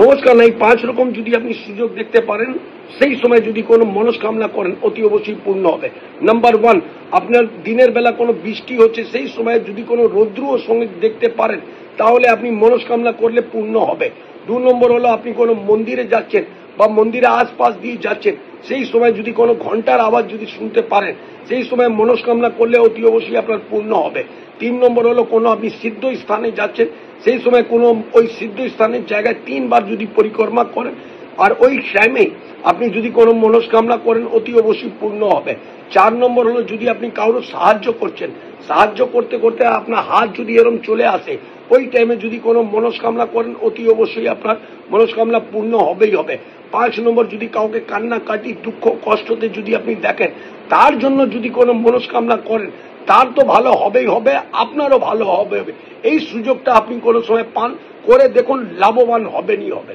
সংস্কার নাই 5 রকম যদি আপনি সুযোগ দেখতে পারেন সেই সময় যদি কোনো মনস্কামনা করেন অতি অবশ্যই পূর্ণ হবে। নাম্বার 1, আপনার দিনের বেলা কোনো বৃষ্টি হচ্ছে সেই সময় যদি কোনো রৌদ্র সঙ্গে দেখতে পারেন তাহলে আপনি মনস্কামনা করলে পূর্ণ হবে। 2 নম্বর হলো আপনি কোনো মন্দিরে যাচ্ছেন বা মন্দিরে আশপাশ দিয়ে যাচ্ছেন সেই সময় যদি কোনো ঘন্টার আওয়াজ যদি শুনতে পারেন সেই সময় মনস্কামনা করলে অতি অবশ্যই আপনার পূর্ণ হবে। 3 নম্বর হলো কোনো আপনি সিদ্ধ স্থানে যাচ্ছেন সেই সময় কোনো ওই সিদ্ধ স্থানের জায়গায় 3 বার যদি পরিক্রমা করেন আর ওই টাইমে আপনি যদি কোনো মনস্কামনা করেন অতি অবশ্যই পূর্ণ হবে। 4 নম্বর হলো যদি আপনি কারো সাহায্য করছেন, সাহায্য করতে করতে আপনার হাত যদি এরকম চলে আসে ওই টাইমে যদি কোনো মনস্কামনা করেন অতি অবশ্যই আপনার মনস্কামনা পূর্ণ হবেই হবে। 5 নম্বর যদি কাউকে কান্নাকাটি দুঃখ কষ্টতে যদি আপনি দেখেন তার জন্য যদি কোনো মনস্কামনা করেন তার তো ভালো হবেই হবে, আপনারও ভালো হবে। এই সুযোগটা আপনি কোনো সময় পান করে দেখুন, লাভবান হবেনই হবেন।